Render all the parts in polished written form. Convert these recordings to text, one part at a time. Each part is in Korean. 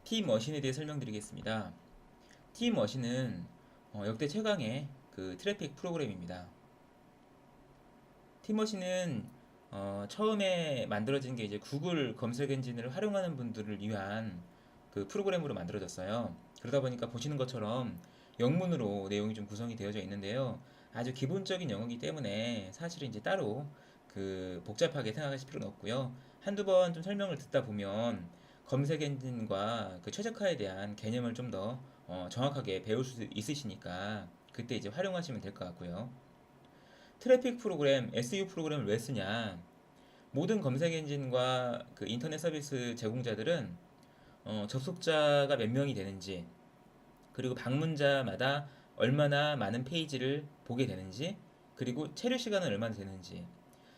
T머신에 대해 설명드리겠습니다. T머신은 역대 최강의 그 트래픽 프로그램입니다. T머신은 처음에 만들어진 게 이제 구글 검색 엔진을 활용하는 분들을 위한 그 프로그램으로 만들어졌어요. 그러다 보니까 보시는 것처럼 영문으로 내용이 좀 구성이 되어져 있는데요. 아주 기본적인 영어이기 때문에 사실은 이제 따로 그 복잡하게 생각하실 필요는 없고요. 한두 번 좀 설명을 듣다 보면 검색 엔진과 그 최적화에 대한 개념을 좀 더 정확하게 배울 수 있으시니까 그때 이제 활용하시면 될 것 같고요. 트래픽 프로그램, SEO 프로그램을 왜 쓰냐? 모든 검색 엔진과 그 인터넷 서비스 제공자들은 접속자가 몇 명이 되는지, 그리고 방문자마다 얼마나 많은 페이지를 보게 되는지, 그리고 체류 시간은 얼마나 되는지,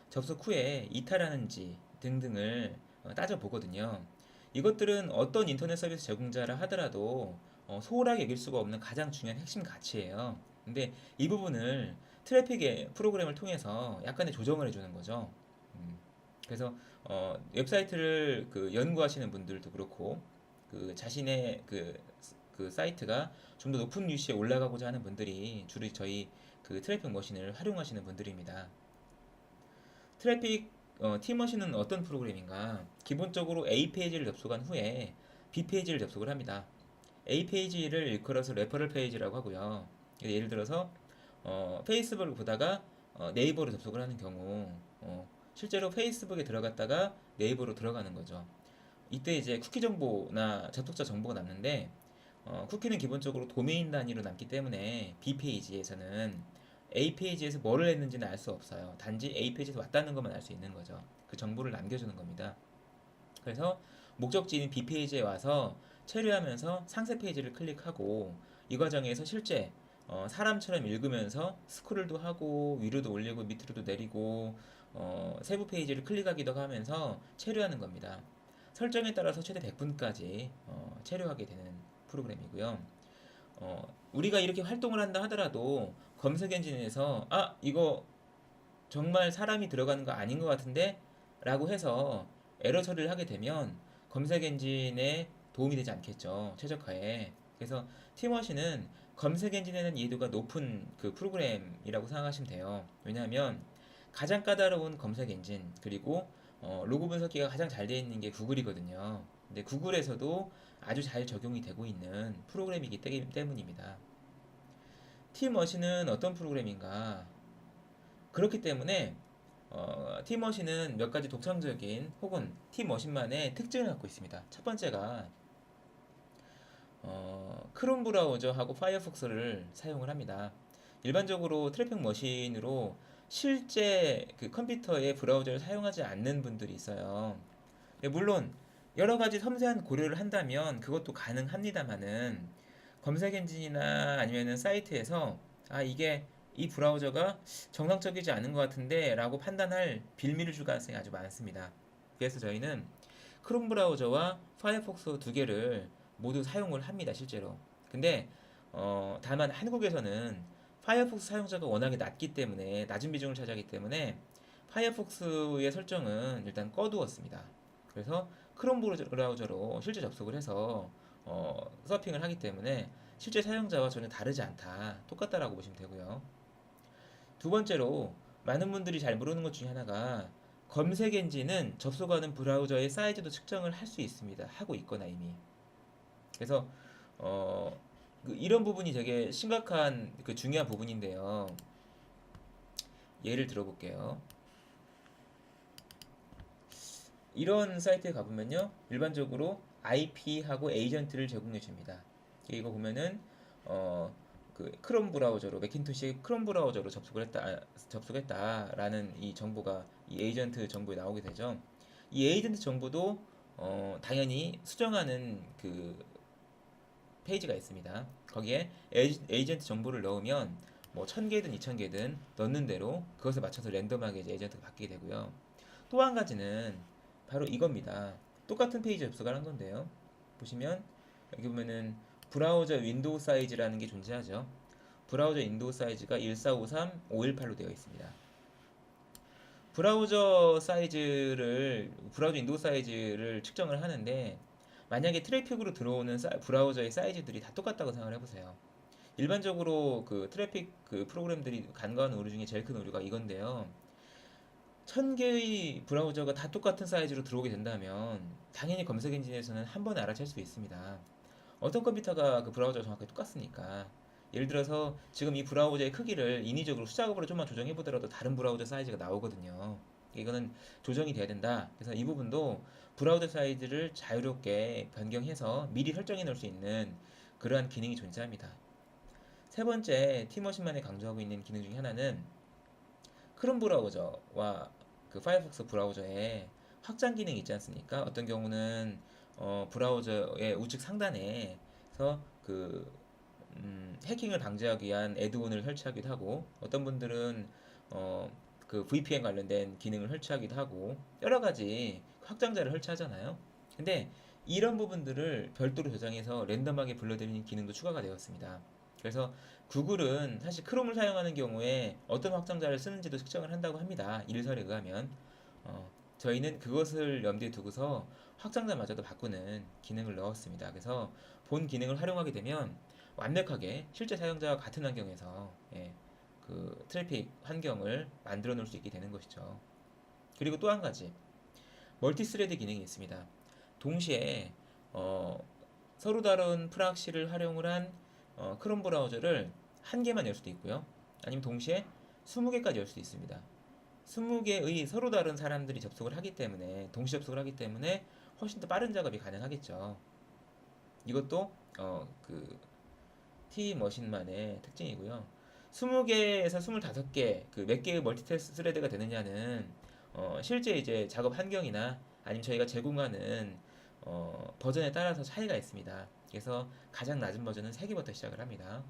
접속 후에 이탈하는지 등등을 따져보거든요. 이것들은 어떤 인터넷 서비스 제공자라 하더라도 소홀하게 여길 수가 없는 가장 중요한 핵심 가치예요. 근데 이 부분을 트래픽의 프로그램을 통해서 약간의 조정을 해주는 거죠. 음, 그래서 웹사이트를 그 연구하시는 분들도 그렇고 그 자신의 그 사이트가 좀 더 높은 뉴스에 올라가고자 하는 분들이 주로 저희 그 트래픽 머신을 활용하시는 분들입니다. 트래픽 T머신은 어떤 프로그램인가? 기본적으로 A 페이지를 접속한 후에 B 페이지를 접속을 합니다. A 페이지를 일컬어서 레퍼럴 페이지라고 하고요. 예를 들어서 페이스북을 보다가 네이버로 접속을 하는 경우 실제로 페이스북에 들어갔다가 네이버로 들어가는 거죠. 이때 이제 쿠키 정보나 접속자 정보가 남는데 쿠키는 기본적으로 도메인 단위로 남기 때문에 B 페이지에서는 A 페이지에서 뭐를 했는지는 알 수 없어요. 단지 A 페이지에서 왔다는 것만 알 수 있는 거죠. 그 정보를 남겨주는 겁니다. 그래서 목적지인 B 페이지에 와서 체류하면서 상세 페이지를 클릭하고 이 과정에서 실제 사람처럼 읽으면서 스크롤도 하고 위로도 올리고 밑으로도 내리고 세부 페이지를 클릭하기도 하면서 체류하는 겁니다. 설정에 따라서 최대 100분까지 체류하게 되는 프로그램이고요. 우리가 이렇게 활동을 한다 하더라도 검색 엔진에서 이거 정말 사람이 들어가는 거 아닌 것 같은데 라고 해서 에러 처리를 하게 되면 검색 엔진에 도움이 되지 않겠죠. 최적화에. 그래서 티머신은 검색 엔진에 대한 이해도가 높은 그 프로그램이라고 생각하시면 돼요. 왜냐하면 가장 까다로운 검색 엔진 그리고 로고 분석기가 가장 잘 되어 있는 게 구글이거든요. 근데 구글에서도 아주 잘 적용이 되고 있는 프로그램이기 때문입니다. 티머신은 어떤 프로그램인가? 그렇기 때문에 티머신은 몇 가지 독창적인 혹은 티머신만의 특징을 갖고 있습니다. 첫 번째가 크롬 브라우저하고 파이어폭스를 사용을 합니다. 일반적으로 트래픽 머신으로 실제 그 컴퓨터의 브라우저를 사용하지 않는 분들이 있어요. 물론 여러 가지 섬세한 고려를 한다면 그것도 가능합니다만은 검색 엔진이나 아니면은 사이트에서 이게 이 브라우저가 정상적이지 않은 것 같은데 라고 판단할 빌미를 줄 가능성이 아주 많습니다. 그래서 저희는 크롬 브라우저와 파이어폭스 두 개를 모두 사용을 합니다, 실제로. 근데 다만 한국에서는 파이어폭스 사용자가 워낙에 낮기 때문에 낮은 비중을 차지하기 때문에 파이어폭스의 설정은 일단 꺼두었습니다. 그래서 크롬 브라우저로 실제 접속을 해서 서핑을 하기 때문에 실제 사용자와 전혀 다르지 않다, 똑같다라고 보시면 되고요. 두 번째로 많은 분들이 잘 모르는 것 중에 하나가 검색 엔진은 접속하는 브라우저의 사이즈도 측정을 할 수 있습니다. 하고 있거나 이미. 그래서 어, 이런 부분이 되게 심각한 그 중요한 부분인데요. 예를 들어볼게요. 이런 사이트에 가보면요, 일반적으로 IP하고 에이전트를 제공해 줍니다. 이거 보면은 그 크롬 브라우저로 맥킨토시 크롬 브라우저로 접속했다라는 이 정보가 이 에이전트 정보에 나오게 되죠. 이 에이전트 정보도 당연히 수정하는 그 페이지가 있습니다. 거기에 에이전트 정보를 넣으면 뭐 1000개든 2000개든 넣는 대로 그것에 맞춰서 랜덤하게 이제 에이전트가 바뀌게 되고요. 또 한 가지는 바로 이겁니다. 똑같은 페이지 접속을 한 건데요. 보시면 여기 보면은 브라우저 윈도우 사이즈라는 게 존재하죠. 브라우저 윈도우 사이즈가 1453, 518로 되어 있습니다. 브라우저 윈도우 사이즈를 측정을 하는데 만약에 트래픽으로 들어오는 브라우저의 사이즈들이 다 똑같다고 생각을 해보세요. 일반적으로 그 트래픽 그 프로그램들이 간과하는 오류 중에 제일 큰 오류가 이건데요. 1000개의 브라우저가 다 똑같은 사이즈로 들어오게 된다면 당연히 검색 엔진에서는 한 번에 알아챌 수 있습니다. 어떤 컴퓨터가 그 브라우저가 정확하게 똑같으니까. 예를 들어서 지금 이 브라우저의 크기를 인위적으로 숫자급으로 좀만 조정해 보더라도 다른 브라우저 사이즈가 나오거든요. 이거는 조정이 돼야 된다. 그래서 이 부분도 브라우저 사이즈를 자유롭게 변경해서 미리 설정해 놓을 수 있는 그러한 기능이 존재합니다. 세 번째, 티머신만에 강조하고 있는 기능 중에 하나는 크롬 브라우저와 그 파이어폭스 브라우저에 확장 기능이 있지 않습니까? 어떤 경우는 브라우저의 우측 상단에서 해킹을 방지하기 위한 애드온을 설치하기도 하고, 어떤 분들은 그 VPN 관련된 기능을 설치하기도 하고, 여러 가지 확장자를 설치하잖아요. 근데 이런 부분들을 별도로 저장해서 랜덤하게 불러들이는 기능도 추가가 되었습니다. 그래서 구글은 사실 크롬을 사용하는 경우에 어떤 확장자를 쓰는지도 측정을 한다고 합니다. 일설에 의하면. 저희는 그것을 염두에 두고서 확장자마저도 바꾸는 기능을 넣었습니다. 그래서 본 기능을 활용하게 되면 완벽하게 실제 사용자와 같은 환경에서 그 트래픽 환경을 만들어 놓을 수 있게 되는 것이죠. 그리고 또 한 가지, 멀티스레드 기능이 있습니다. 동시에 서로 다른 프락시를 활용을 한 크롬 브라우저를 한 개만 열 수도 있고요. 아니면 동시에 20개까지 열 수도 있습니다. 20개의 서로 다른 사람들이 접속을 하기 때문에, 동시 접속을 하기 때문에 훨씬 더 빠른 작업이 가능하겠죠. 이것도 그 T머신만의 특징이고요. 20개에서 25개, 그 몇 개의 멀티스레드가 되느냐는 실제 이제 작업 환경이나 아니면 저희가 제공하는 버전에 따라서 차이가 있습니다. 그래서 가장 낮은 버전은 3개부터 시작을 합니다.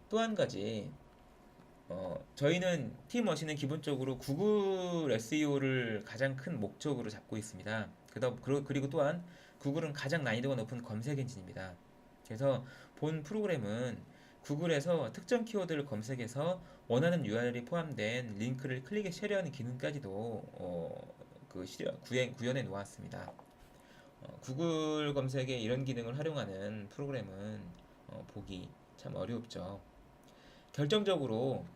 또 한 가지, 저희는 T머신은 기본적으로 구글 SEO를 가장 큰 목적으로 잡고 있습니다. 그리고 또한 구글은 가장 난이도가 높은 검색 엔진입니다. 그래서 본 프로그램은 구글에서 특정 키워드를 검색해서 원하는 URL이 포함된 링크를 클릭해 쉐어하는 기능까지도 구현해 놓았습니다. 구글 검색에 이런 기능을 활용하는 프로그램은 보기 참 어렵죠. 결정적으로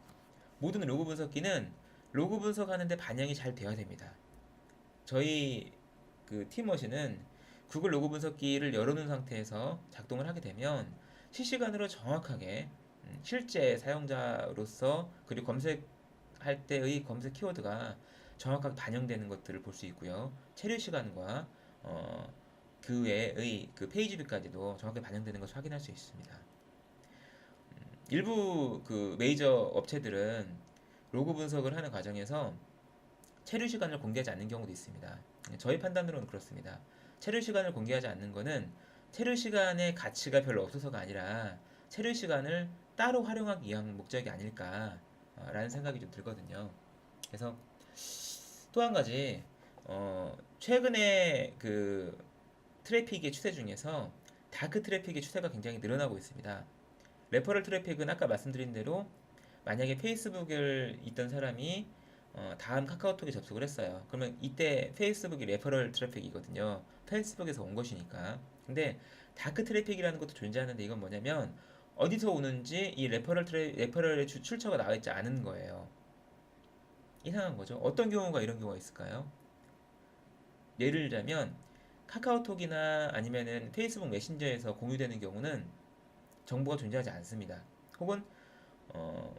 모든 로그 분석기는 로그 분석하는데 반영이 잘 되어야 됩니다. 저희 그 T머신은 구글 로그 분석기를 열어놓은 상태에서 작동을 하게 되면 실시간으로 정확하게 실제 사용자로서 그리고 검색할 때의 검색 키워드가 정확하게 반영되는 것들을 볼 수 있고요. 체류 시간과 그 외의 그 페이지 뷰까지도 정확하게 반영되는 것을 확인할 수 있습니다. 일부 그 메이저 업체들은 로그 분석을 하는 과정에서 체류 시간을 공개하지 않는 경우도 있습니다. 저희 판단으로는 그렇습니다. 체류 시간을 공개하지 않는 것은 체류 시간의 가치가 별로 없어서가 아니라 체류 시간을 따로 활용하기 위한 목적이 아닐까라는 생각이 좀 들거든요. 그래서 또 한 가지, 최근에 그 트래픽의 추세 중에서 다크 트래픽의 추세가 굉장히 늘어나고 있습니다. 레퍼럴 트래픽은 아까 말씀드린 대로 만약에 페이스북을 있던 사람이 다음 카카오톡에 접속을 했어요. 그러면 이때 페이스북이 레퍼럴 트래픽이거든요. 페이스북에서 온 것이니까. 근데 다크 트래픽이라는 것도 존재하는데, 이건 뭐냐면 어디서 오는지 이 레퍼럴의 출처가 나와 있지 않은 거예요. 이상한 거죠. 어떤 경우가 이런 경우가 있을까요? 예를 들자면 카카오톡이나 아니면은 페이스북 메신저에서 공유되는 경우는 정보가 존재하지 않습니다. 혹은 어,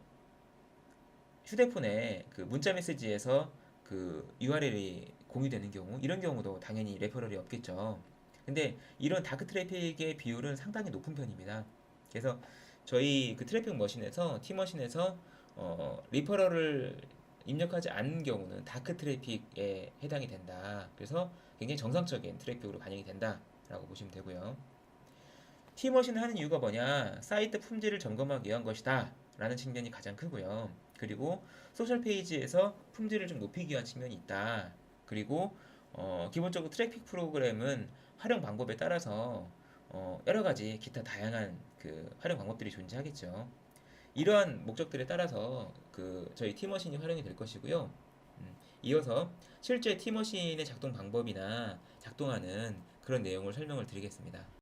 휴대폰에 그 문자 메시지에서 그 URL이 공유되는 경우, 이런 경우도 당연히 레퍼럴이 없겠죠. 근데 이런 다크 트래픽의 비율은 상당히 높은 편입니다. 그래서 저희 그 트래픽 머신에서 T머신에서 리퍼럴을 입력하지 않는 경우는 다크 트래픽에 해당이 된다. 그래서 굉장히 정상적인 트래픽으로 반영이 된다라고 보시면 되고요. T머신을 하는 이유가 뭐냐? 사이트 품질을 점검하기 위한 것이다 라는 측면이 가장 크고요. 그리고 소셜 페이지에서 품질을 좀 높이기 위한 측면이 있다. 그리고 기본적으로 트래픽 프로그램은 활용 방법에 따라서 여러 가지 기타 다양한 그 활용 방법들이 존재하겠죠. 이러한 목적들에 따라서 그 저희 T머신이 활용이 될 것이고요. 이어서 실제 티머신의 작동 방법이나 작동하는 그런 내용을 설명을 드리겠습니다.